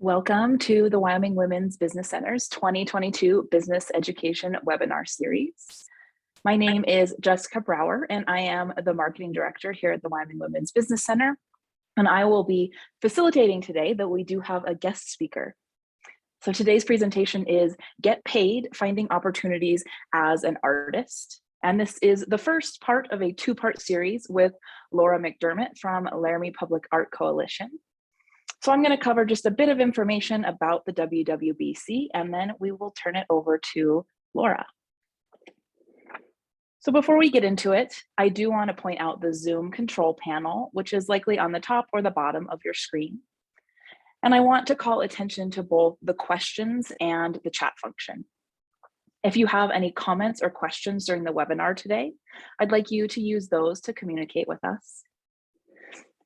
Welcome to the Wyoming Women's Business Center's 2022 Business Education Webinar Series. My name is Jessica Brower, and I am the Marketing Director here at the Wyoming Women's Business Center. And I will be facilitating today, but we do have a guest speaker. So today's presentation is Get Paid, Finding Opportunities as an Artist. And this is the first part of a two-part series with Laura McDermit from Laramie Public Art Coalition. So I'm going to cover just a bit of information about the Wwbc, and then we will turn it over to Laura. So before we get into it, I do want to point out the Zoom control panel, which is likely on the top or the bottom of your screen. And I want to call attention to both the questions and the chat function. If you have any comments or questions during the webinar today, I'd like you to use those to communicate with us.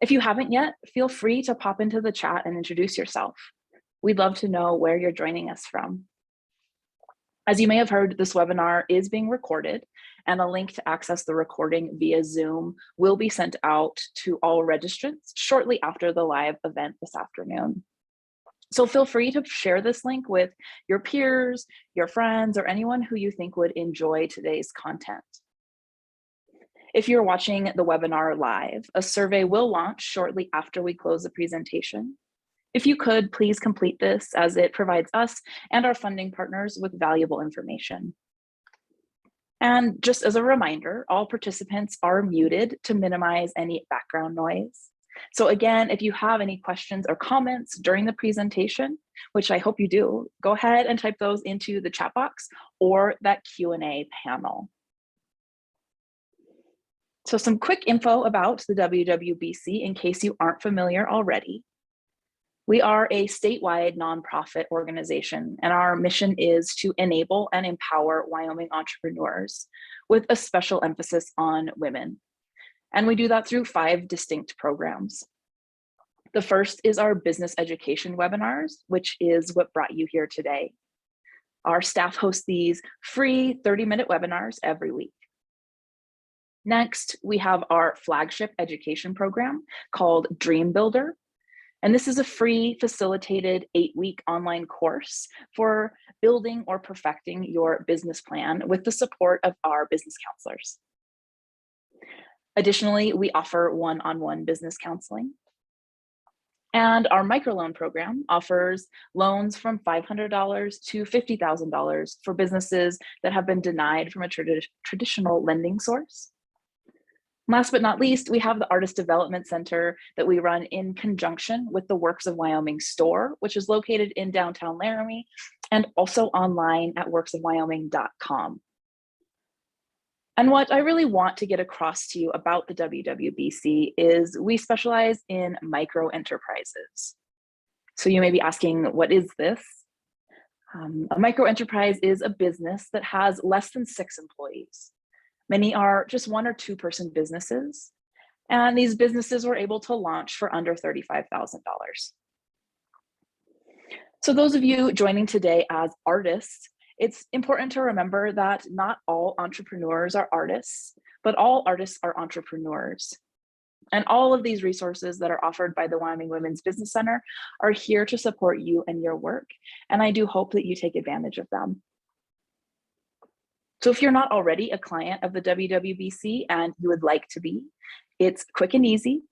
If you haven't yet, feel free to pop into the chat and introduce yourself. We'd love to know where you're joining us from. As you may have heard, this webinar is being recorded, and a link to access the recording via Zoom will be sent out to all registrants shortly after the live event this afternoon. So feel free to share this link with your peers, your friends, or anyone who you think would enjoy today's content. If you're watching the webinar live, a survey will launch shortly after we close the presentation. If you could, please complete this, as it provides us and our funding partners with valuable information. And just as a reminder, all participants are muted to minimize any background noise. So again, if you have any questions or comments during the presentation, which I hope you do, go ahead and type those into the chat box or that Q&A panel. So some quick info about the Wwbc in case you aren't familiar already. We are a statewide nonprofit organization, and our mission is to enable and empower Wyoming entrepreneurs with a special emphasis on women. And we do that through 5 distinct programs. The first is our business education webinars, which is what brought you here today. Our staff hosts these free 30-minute webinars every week. Next, we have our flagship education program called Dream Builder. And this is a free facilitated 8-week online course for building or perfecting your business plan with the support of our business counselors. Additionally, we offer one-on-one business counseling. And our microloan program offers loans from $500 to $50,000 for businesses that have been denied from a traditional lending source. Last but not least, we have the Artist Development Center that we run in conjunction with the Works of Wyoming store, which is located in downtown Laramie and also online at worksofwyoming.com. And what I really want to get across to you about the Wwbc is we specialize in micro enterprises. So you may be asking, what is this? A micro enterprise is a business that has less than 6 employees. Many are just 1 or 2 person businesses, and these businesses were able to launch for under $35,000. So those of you joining today as artists, it's important to remember that not all entrepreneurs are artists, but all artists are entrepreneurs. And all of these resources that are offered by the Wyoming Women's Business Center are here to support you and your work, and I do hope that you take advantage of them. So if you're not already a client of the Wwbc and you would like to be, it's quick and easy.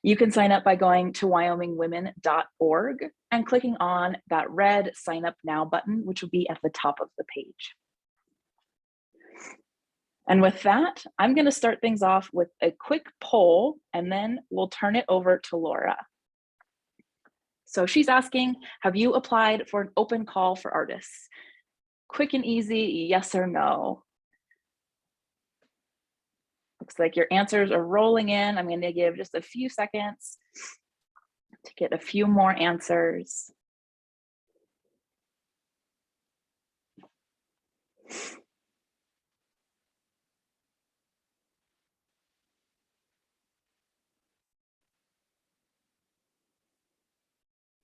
You can sign up by going to wyomingwomen.org and clicking on that red Sign Up Now button, which will be at the top of the page. And with that, I'm going to start things off with a quick poll, and then we'll turn it over to Laura. So she's asking, have you applied for an open call for artists? Quick and easy, yes or no? Looks like your answers are rolling in. I'm going to give just a few seconds to get a few more answers.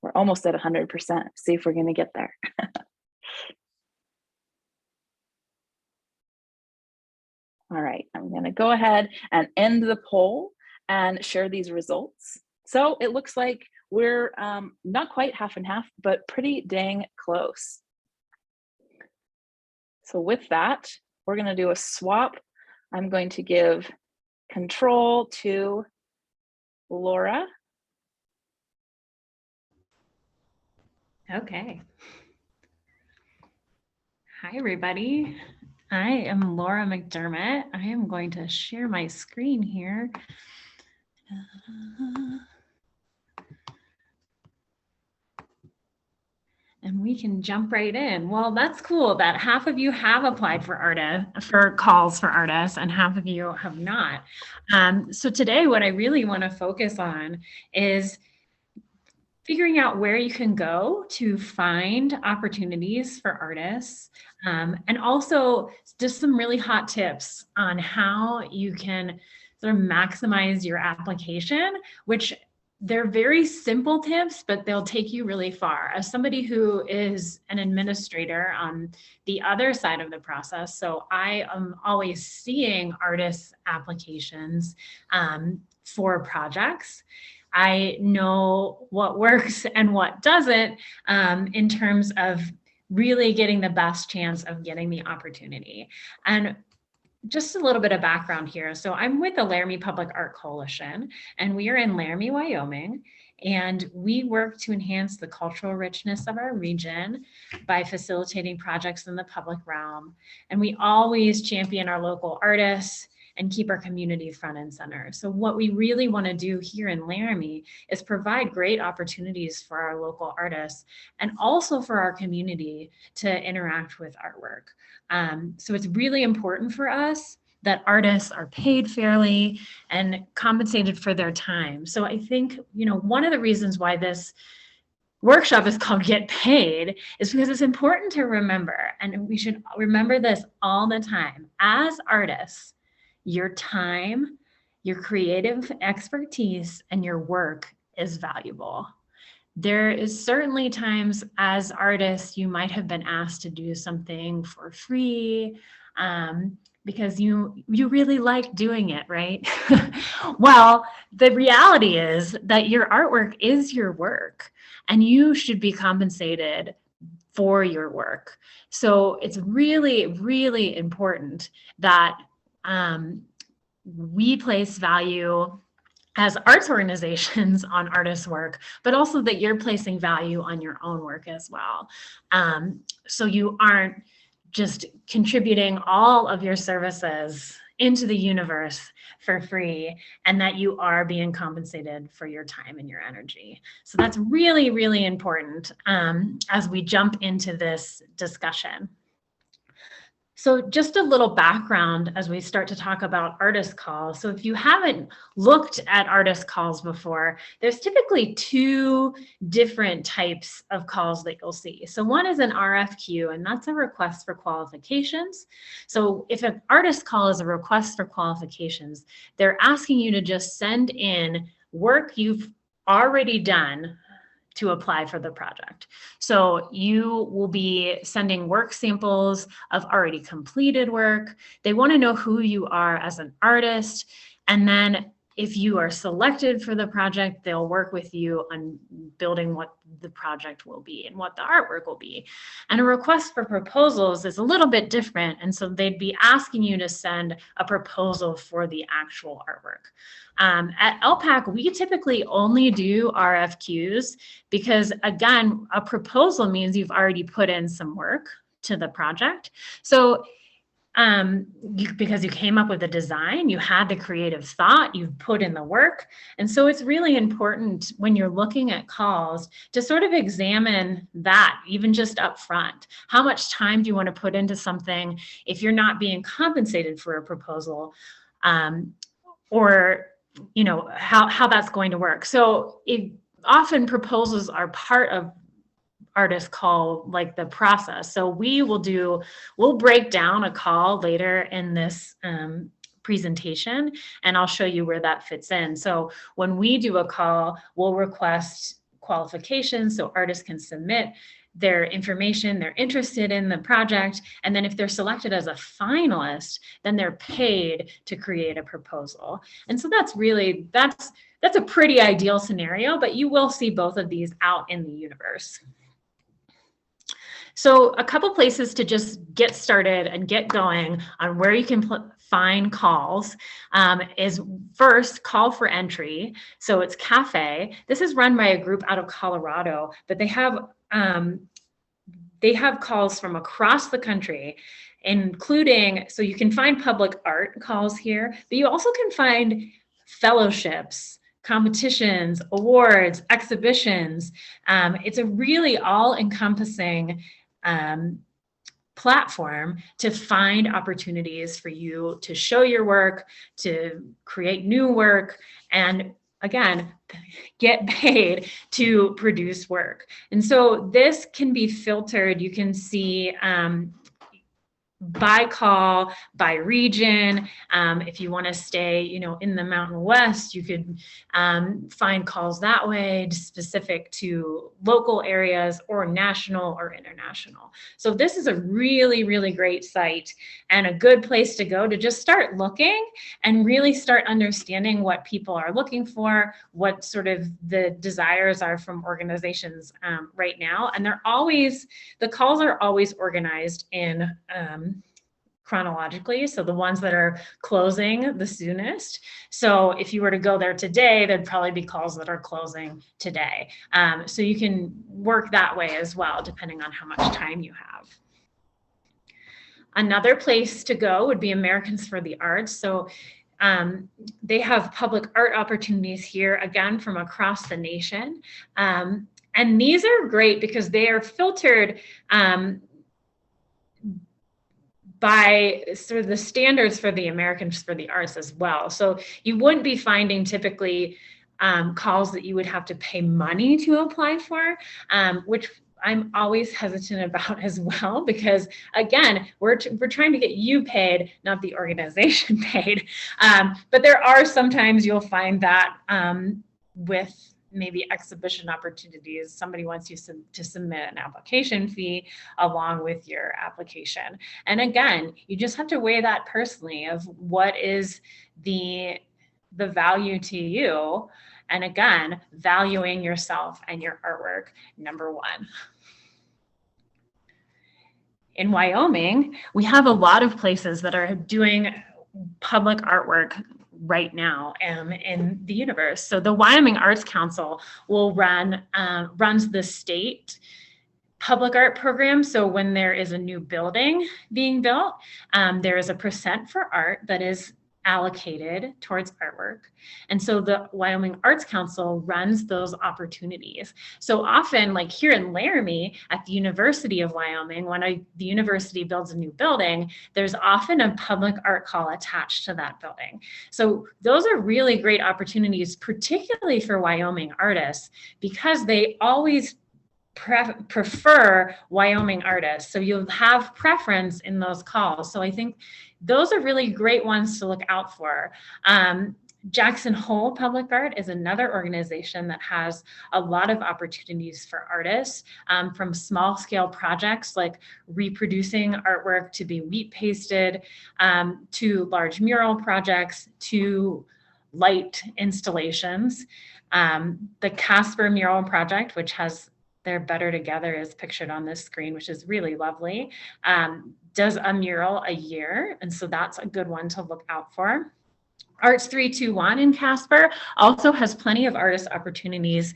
We're almost at 100%. See if we're going to get there. All right, I'm going to go ahead and end the poll and share these results. So it looks like we're not quite half and half, but pretty dang close. So with that, we're going to do a swap. I'm going to give control to Laura. Okay. Hi, everybody. I am Laura McDermit. I am going to share my screen here. And we can jump right in. Well, that's cool that half of you have applied for calls for artists and half of you have not. So today, what I really want to focus on is figuring out where you can go to find opportunities for artists, and also just some really hot tips on how you can sort of maximize your application, which they're very simple tips, but they'll take you really far. As somebody who is an administrator on the other side of the process, so I am always seeing artists' applications for projects. I know what works and what doesn't in terms of really getting the best chance of getting the opportunity. And just a little bit of background here. So I'm with the Laramie Public Art Coalition, and we are in Laramie, Wyoming, and we work to enhance the cultural richness of our region by facilitating projects in the public realm. And we always champion our local artists and keep our community front and center. So what we really want to do here in Laramie is provide great opportunities for our local artists and also for our community to interact with artwork. So it's really important for us that artists are paid fairly and compensated for their time. So I think, one of the reasons why this workshop is called Get Paid is because it's important to remember, and we should remember this all the time. As artists, your time, your creative expertise, and your work is valuable. There is certainly times as artists, you might have been asked to do something for free because you really like doing it, right? Well, the reality is that your artwork is your work and you should be compensated for your work. So it's really, really important that we place value as arts organizations on artists' work, but also that you're placing value on your own work as well. So you aren't just contributing all of your services into the universe for free, and that you are being compensated for your time and your energy. So that's really, really important as we jump into this discussion. So just a little background as we start to talk about artist calls. So if you haven't looked at artist calls before, there's typically two different types of calls that you'll see. So one is an RFQ, and that's a request for qualifications. So if an artist call is a request for qualifications, they're asking you to just send in work you've already done to apply for the project. So you will be sending work samples of already completed work. They want to know who you are as an artist. And then if you are selected for the project, they'll work with you on building what the project will be and what the artwork will be. And a request for proposals is a little bit different. And so they'd be asking you to send a proposal for the actual artwork. At LPAC, we typically only do RFQs because, again, a proposal means you've already put in some work to the project. So because you came up with a design, you had the creative thought, you've put in the work. And so it's really important when you're looking at calls to sort of examine that, even just up front. How much time do you want to put into something if you're not being compensated for a proposal? Or how that's going to work. So often proposals are part of artists call, like the process. So we'll break down a call later in this presentation, and I'll show you where that fits in. So when we do a call, we'll request qualifications so artists can submit their information, they're interested in the project, and then if they're selected as a finalist, then they're paid to create a proposal. And so that's that's a pretty ideal scenario, but you will see both of these out in the universe. So a couple places to just get started and get going on where you can find calls is first Call for Entry. So it's Cafe. This is run by a group out of Colorado, but they have calls from across the country, including, so you can find public art calls here, but you also can find fellowships, competitions, awards, exhibitions. It's a really all-encompassing platform to find opportunities for you to show your work, to create new work, and again, get paid to produce work. And so this can be filtered. You can see by call, by region. If you want to stay, in the Mountain West, you could find calls that way, specific to local areas or national or international. So this is a really, really great site and a good place to go to just start looking and really start understanding what people are looking for, what sort of the desires are from organizations right now. And the calls are always organized in chronologically, so the ones that are closing the soonest. So if you were to go there today, there'd probably be calls that are closing today. So you can work that way as well, depending on how much time you have. Another place to go would be Americans for the Arts. So they have public art opportunities here, again, from across the nation. And these are great because they are filtered by sort of the standards for the Americans for the Arts as well. So you wouldn't be finding typically calls that you would have to pay money to apply for, which I'm always hesitant about as well, because again, we're trying to get you paid, not the organization paid. But there are sometimes you'll find that with maybe exhibition opportunities, somebody wants you to submit an application fee along with your application. And again, you just have to weigh that personally of what is the value to you. And again, valuing yourself and your artwork, number one. In Wyoming, we have a lot of places that are doing public artwork right now in the universe. So the Wyoming Arts Council will runs the state public art program. So when there is a new building being built, there is a % for art that is allocated towards artwork. And so the Wyoming Arts Council runs those opportunities. So often, like here in Laramie at the University of Wyoming, when the university builds a new building, there's often a public art call attached to that building. So those are really great opportunities, particularly for Wyoming artists, because they always prefer Wyoming artists. So you'll have preference in those calls. So I think those are really great ones to look out for. Jackson Hole Public Art is another organization that has a lot of opportunities for artists, from small scale projects like reproducing artwork to be wheat pasted, to large mural projects, to light installations. The Casper Mural Project, which has their Better Together is pictured on this screen, which is really lovely, does a mural a year. And so that's a good one to look out for. Arts 321 in Casper also has plenty of artist opportunities,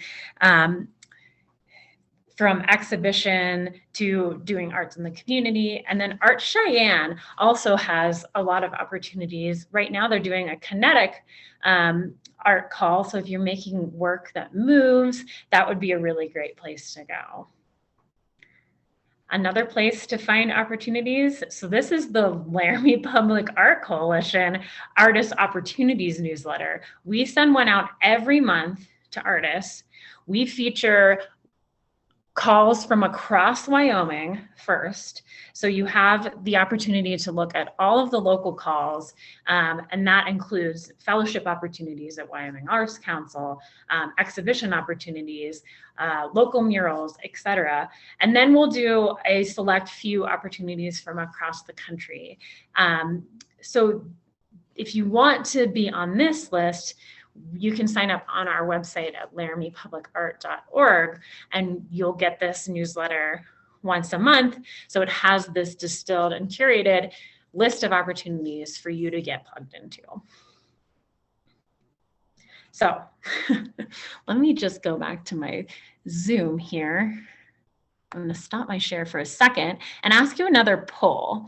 from exhibition to doing arts in the community. And then Art Cheyenne also has a lot of opportunities. Right now they're doing a kinetic art call. So if you're making work that moves, that would be a really great place to go. Another place to find opportunities. So this is the Laramie Public Art Coalition Artist Opportunities newsletter. We send one out every month to artists. We feature calls from across Wyoming first. So you have the opportunity to look at all of the local calls, and that includes fellowship opportunities at Wyoming Arts Council, exhibition opportunities, local murals, etc. And then we'll do a select few opportunities from across the country. So if you want to be on this list, you can sign up on our website at laramiepublicart.org, and you'll get this newsletter once a month. So it has this distilled and curated list of opportunities for you to get plugged into. So let me just go back to my Zoom here. I'm going to stop my share for a second and ask you another poll.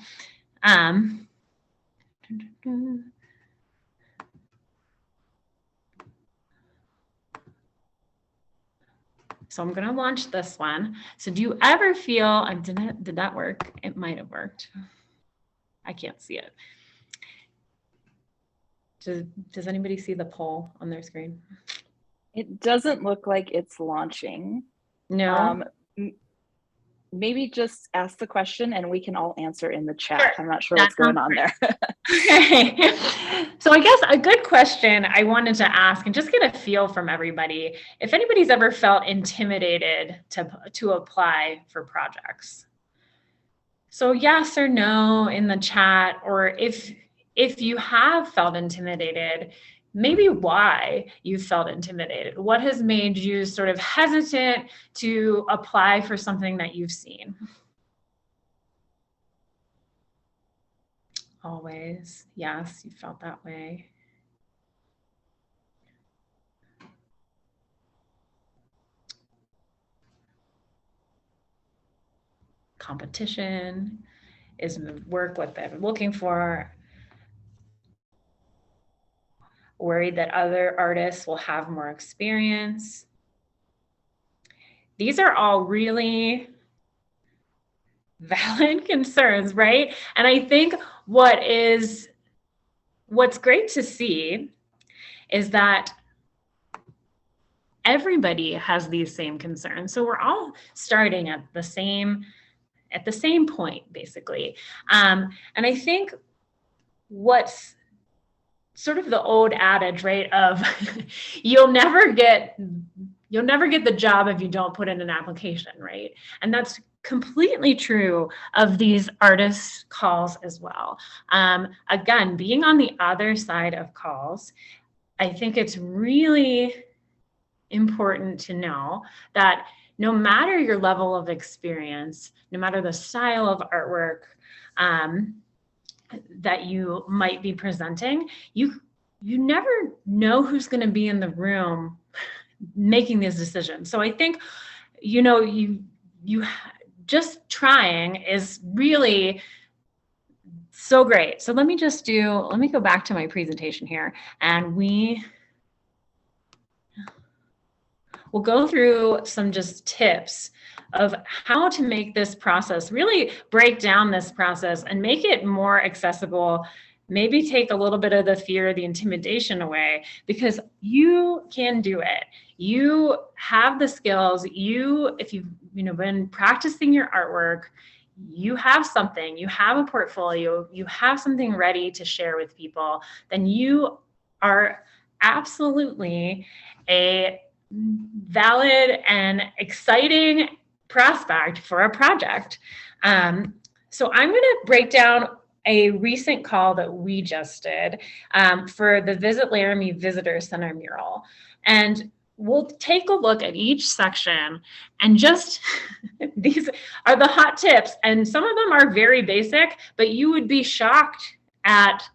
So I'm going to launch this one. So do you ever feel, did that work? It might have worked. I can't see it. Does anybody see the poll on their screen? It doesn't look like it's launching. No. Maybe just ask the question and we can all answer in the chat. Sure. I'm not sure what's going on there. Okay. So I guess a good question I wanted to ask and just get a feel from everybody, if anybody's ever felt intimidated to apply for projects. So yes or no in the chat, or if you have felt intimidated, maybe why you felt intimidated. What has made you sort of hesitant to apply for something that you've seen? Always, yes, you felt that way. Competition, is the work what they're looking for? Worried that other artists will have more experience. These are all really valid concerns, right? And I think what's great to see is that everybody has these same concerns. So we're all starting at the same point, basically. And I think what's sort of the old adage, right, of you'll never get the job if you don't put in an application, right? And that's completely true of these artist calls as well. Again, being on the other side of calls, I think it's really important to know that no matter your level of experience, no matter the style of artwork that you might be presenting, you never know who's going to be in the room making these decisions. So I think, you just trying is really so great. So let me go back to my presentation here, and we'll go through some just tips of how to make this process, really break down this process and make it more accessible, maybe take a little bit of the fear, the intimidation away, because you can do it. You have the skills. If you've been practicing your artwork, you have something, you have a portfolio, you have something ready to share with people, then you are absolutely a valid and exciting prospect for a project. So I'm going to break down a recent call that we just did for the Visit Laramie Visitor Center mural. And we'll take a look at each section, and just these are the hot tips. And some of them are very basic, but you would be shocked at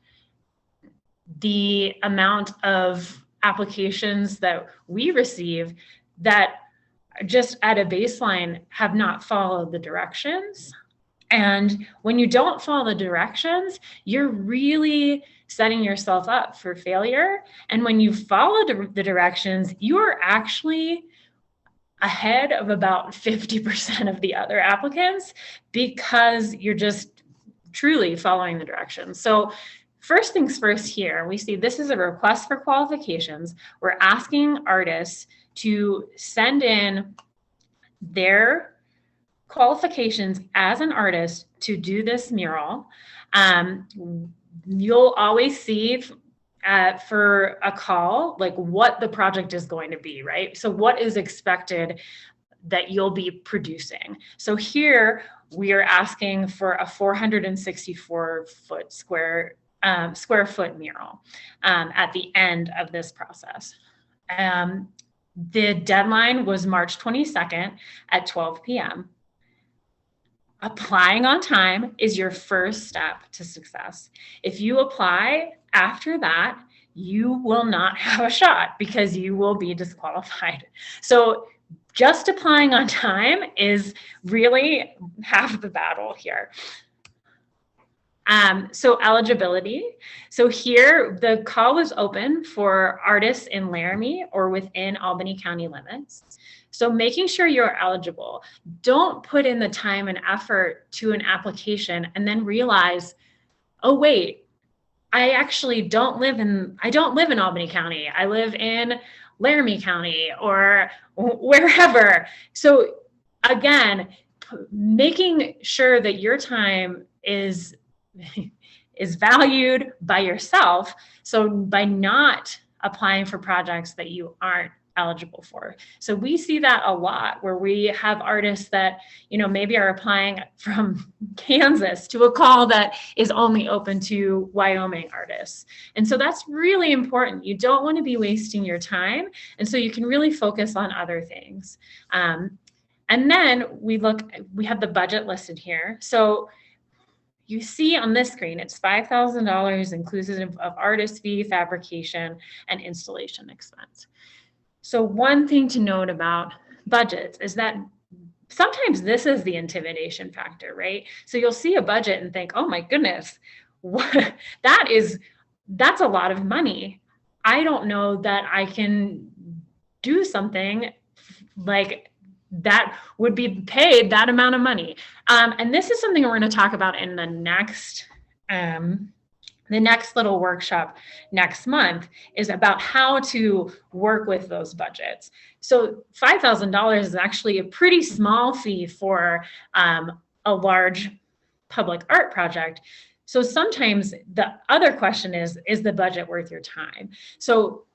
the amount of applications that we receive that just at a baseline have not followed the directions. And when you don't follow the directions, you're really setting yourself up for failure. And when you follow the directions, you're actually ahead of about 50% of the other applicants, because you're just truly following the directions. So first things first here, we see this is a request for qualifications. We're asking artists to send in their qualifications as an artist to do this mural. You'll always see for a call, like what the project is going to be, right? So what is expected that you'll be producing. So here we are asking for a 464 foot square square foot mural at the end of this process. The deadline was March 22nd at 12 p.m. Applying on time is your first step to success. If you apply after that, you will not have a shot because you will be disqualified. So just applying on time is really half the battle here. So eligibility. So here the call is open for artists in Laramie or within Albany County limits. So making sure you're eligible. Don't put in the time and effort to an application and then realize, oh wait, I actually don't live in Albany County. I live in Laramie County or wherever. So again, making sure that your time is valued by yourself. So by not applying for projects that you aren't eligible for. So we see that a lot where we have artists that, maybe are applying from Kansas to a call that is only open to Wyoming artists. And so that's really important. You don't want to be wasting your time. And so you can really focus on other things. And then we have the budget listed here. So you see on this screen, it's $5,000 inclusive of artist fee, fabrication, and installation expense. So one thing to note about budgets is that sometimes this is the intimidation factor, right? So you'll see a budget and think, oh my goodness, that's a lot of money. I don't know that I can do something like that would be paid that amount of money. And this is something we're going to talk about in the next little workshop next month is about how to work with those budgets. So $5,000 is actually a pretty small fee for a large public art project. So sometimes the other question is the budget worth your time? So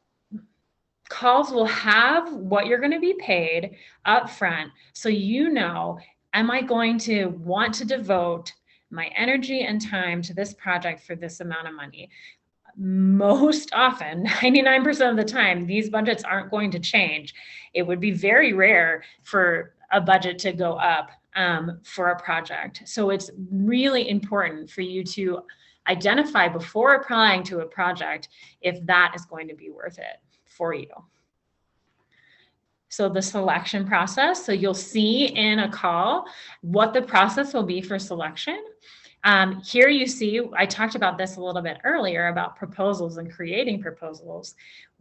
calls will have what you're going to be paid up front. So am I going to want to devote my energy and time to this project for this amount of money? Most often, 99% of the time, these budgets aren't going to change. It would be very rare for a budget to go up for a project. So it's really important for you to identify before applying to a project if that is going to be worth it for you. So the selection process, so you'll see in a call what the process will be for selection. Here you see, I talked about this a little bit earlier about proposals and creating proposals.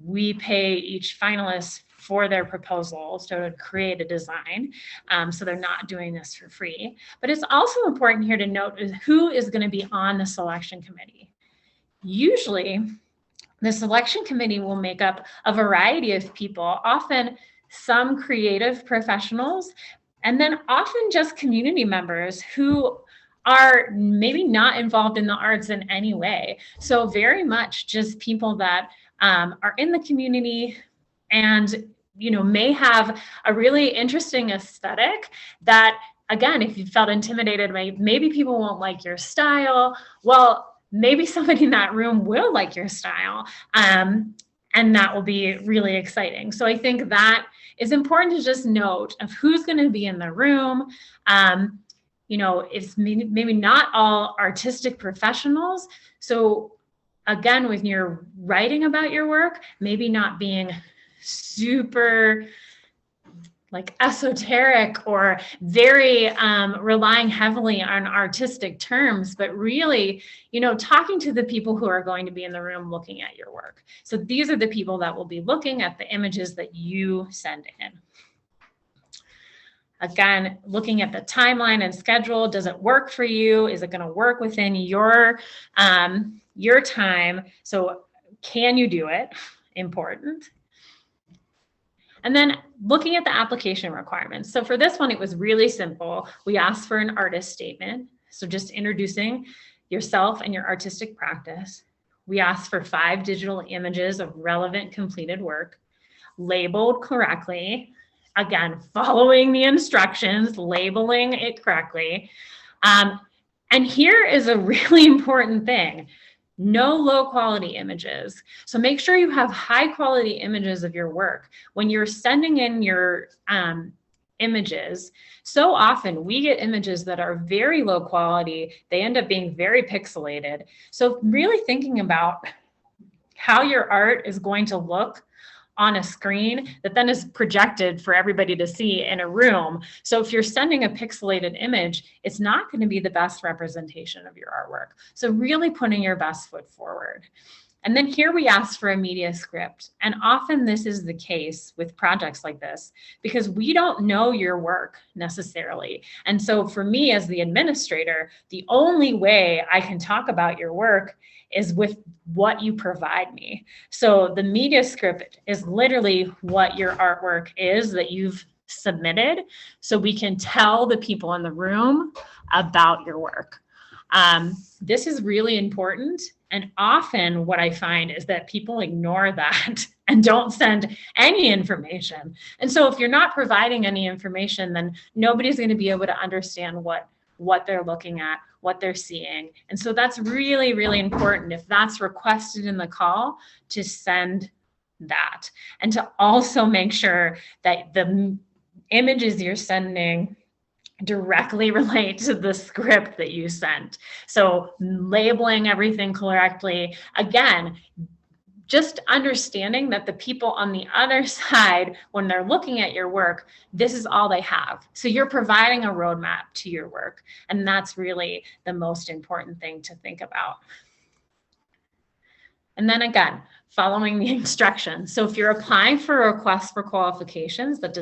We pay each finalist for their proposals to create a design. So they're not doing this for free. But it's also important here to note who is going to be on the selection committee. Usually, the selection committee will make up a variety of people, often some creative professionals, and then often just community members who are maybe not involved in the arts in any way. So very much just people that are in the community and may have a really interesting aesthetic that, again, if you felt intimidated, maybe people won't like your style. Well, maybe somebody in that room will like your style. And that will be really exciting. So I think that is important to just note of who's going to be in the room. It's maybe not all artistic professionals. So again, when you're writing about your work, maybe not being super esoteric or very relying heavily on artistic terms, but really, talking to the people who are going to be in the room looking at your work. So these are the people that will be looking at the images that you send in. Again, looking at the timeline and schedule, does it work for you? Is it going to work within your time? So can you do it? Important. And then looking at the application requirements. So for this one, it was really simple. We asked for an artist statement. So just introducing yourself and your artistic practice. We asked for 5 digital images of relevant completed work, labeled correctly. Again, following the instructions, labeling it correctly. And here is a really important thing. no low quality images. So make sure you have high quality images of your work. When you're sending in your images, so often we get images that are very low quality. They end up being very pixelated. So really thinking about how your art is going to look on a screen that then is projected for everybody to see in a room. So if you're sending a pixelated image, it's not going to be the best representation of your artwork. So really putting your best foot forward. And then here we ask for a media script. And often this is the case with projects like this because we don't know your work necessarily. And so for me as the administrator, the only way I can talk about your work is with what you provide me. So the media script is literally what your artwork is that you've submitted so we can tell the people in the room about your work. This is really important. And often what I find is that people ignore that and don't send any information. And so if you're not providing any information, then nobody's going to be able to understand what they're looking at, what they're seeing. And so that's really, really important if that's requested in the call to send that. And to also make sure that the images you're sending directly relate to the script that you sent. So labeling everything correctly. Again, just understanding that the people on the other side, when they're looking at your work, this is all they have. So you're providing a roadmap to your work. And that's really the most important thing to think about. And then again, following the instructions. So if you're applying for a request for qualifications, that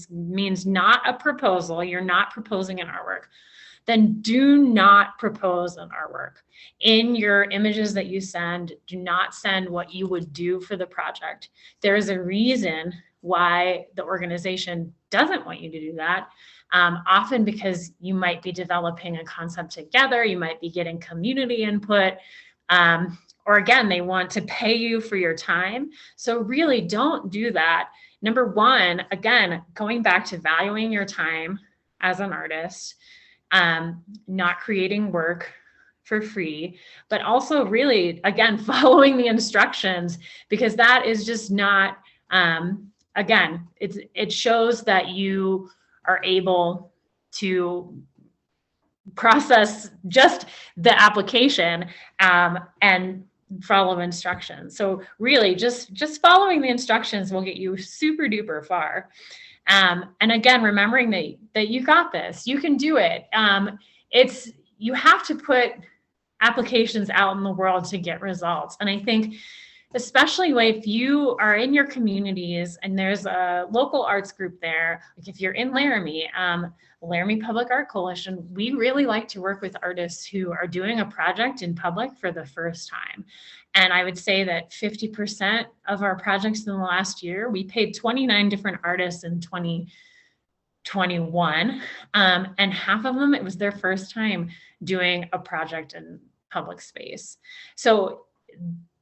means not a proposal, you're not proposing an artwork, then do not propose an artwork. In your images that you send, do not send what you would do for the project. There is a reason why the organization doesn't want you to do that. Often because you might be developing a concept together, you might be getting community input, or again, they want to pay you for your time. So really don't do that. Number one, again, going back to valuing your time as an artist, not creating work for free, but also really, again, following the instructions, because that is just not, again, it shows that you are able to process just the application and follow instructions. So really just following the instructions will get you super duper far. And again, remembering that you got this, you can do it. You have to put applications out in the world to get results. And I think especially if you are in your communities and there's a local arts group there, like if you're in Laramie, Laramie Public Art Coalition, we really like to work with artists who are doing a project in public for the first time. And I would say that 50% of our projects in the last year, we paid 29 different artists in 2021. And half of them, it was their first time doing a project in public space. So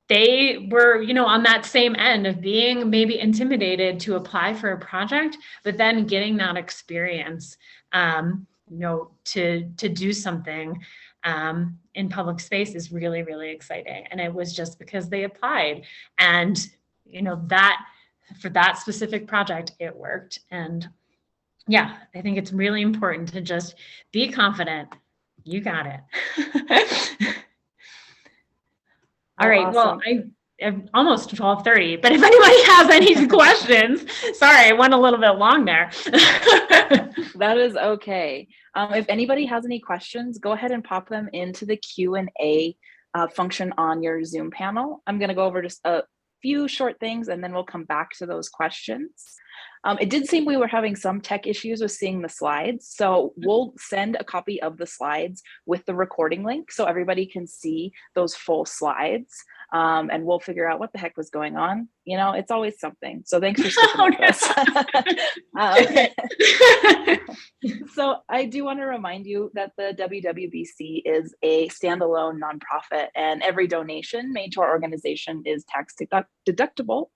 they were, on that same end of being maybe intimidated to apply for a project, but then getting that experience, to do something in public space is really, really exciting. And it was just because they applied, and that for that specific project, it worked. And yeah, I think it's really important to just be confident. You got it. All right. Awesome. Well, I'm almost 12:30, but if anybody has any questions, sorry, I went a little bit long there. That is okay. If anybody has any questions, go ahead and pop them into the Q&A function on your Zoom panel. I'm going to go over just a few short things and then we'll come back to those questions. It did seem we were having some tech issues with seeing the slides. So we'll send a copy of the slides with the recording link so everybody can see those full slides. And we'll figure out what the heck was going on. It's always something. So thanks for sticking with us. So I do want to remind you that the Wwbc is a standalone nonprofit, and every donation made to our organization is tax deductible.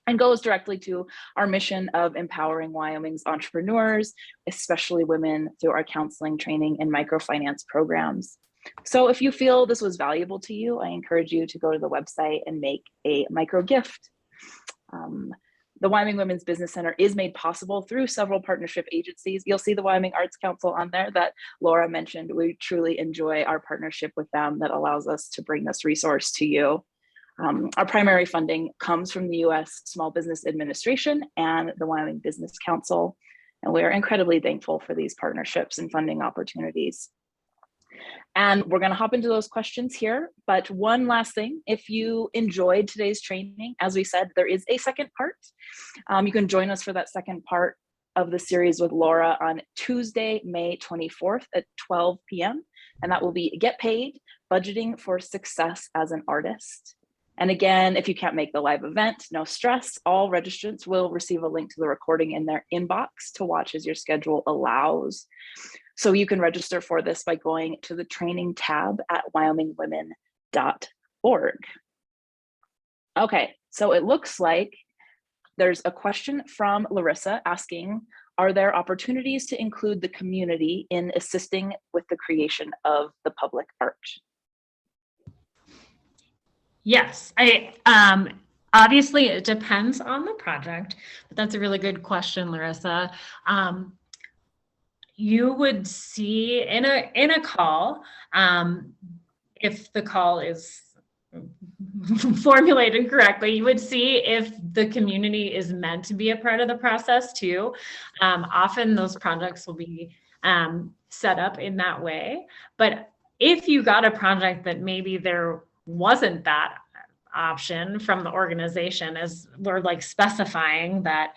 And goes directly to our mission of empowering Wyoming's entrepreneurs, especially women, through our counseling, training, and microfinance programs. So if you feel this was valuable to you, I encourage you to go to the website and make a micro gift. The Wyoming Women's Business Center is made possible through several partnership agencies. You'll see the Wyoming Arts Council on there that Laura mentioned. We truly enjoy our partnership with them that allows us to bring this resource to you. Our primary funding comes from the U.S. Small Business Administration and the Wyoming Business Council, and we are incredibly thankful for these partnerships and funding opportunities. And we're going to hop into those questions here. But one last thing, if you enjoyed today's training, as we said, there is a second part. You can join us for that second part of the series with Laura on Tuesday, May 24th at 12 p.m. And that will be Get Paid, Budgeting for Success as an Artist. And again, if you can't make the live event, no stress. All registrants will receive a link to the recording in their inbox to watch as your schedule allows. So you can register for this by going to the training tab at wyomingwomen.org. Okay, so it looks like there's a question from Larissa asking, are there opportunities to include the community in assisting with the creation of the public art? Yes, obviously it depends on the project, but that's a really good question, Larissa. You would see in a call, if the call is formulated correctly, you would see if the community is meant to be a part of the process too. Often those projects will be set up in that way, but if you got a project that maybe there wasn't that option from the organization, as we're like specifying that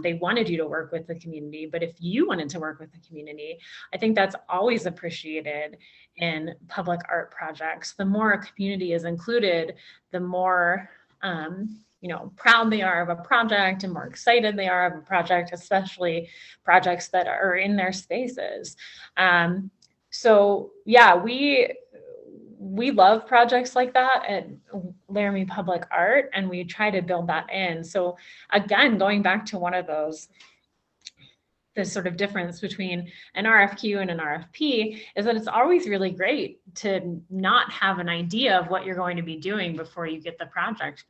they wanted you to work with the community, but if you wanted to work with the community, I think that's always appreciated in public art projects. The more a community is included, the more proud they are of a project and more excited they are of a project, especially projects that are in their spaces. So yeah, we love projects like that at Laramie Public Art, and we try to build that in. So again, going back to one of those, the sort of difference between an RFQ and an RFP is that it's always really great to not have an idea of what you're going to be doing before you get the project,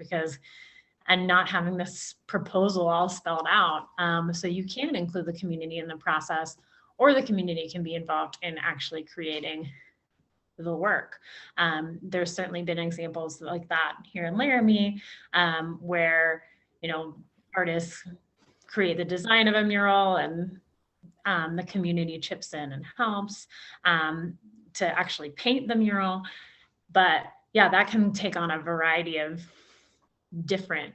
and not having this proposal all spelled out. So you can include the community in the process, or the community can be involved in actually creating the work. There's certainly been examples like that here in Laramie, where artists create the design of a mural, and the community chips in and helps to actually paint the mural. But yeah, that can take on a variety of different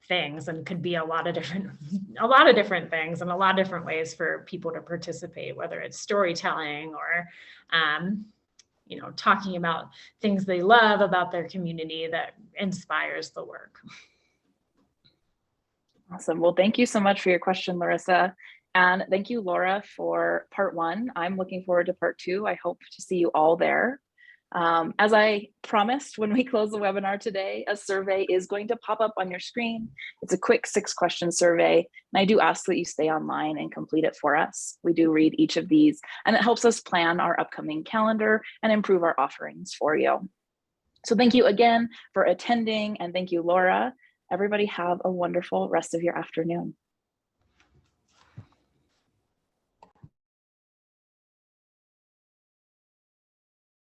things, and could be a lot of different things and a lot of different ways for people to participate, whether it's storytelling or talking about things they love about their community that inspires the work. Awesome. Well, thank you so much for your question, Larissa. And thank you, Laura, for part one. I'm looking forward to part two. I hope to see you all there. As I promised when we close the webinar today, a survey is going to pop up on your screen. It's a quick 6-question survey, and I do ask that you stay online and complete it for us. We do read each of these, and it helps us plan our upcoming calendar and improve our offerings for you. So thank you again for attending, and thank you, Laura. Everybody have a wonderful rest of your afternoon.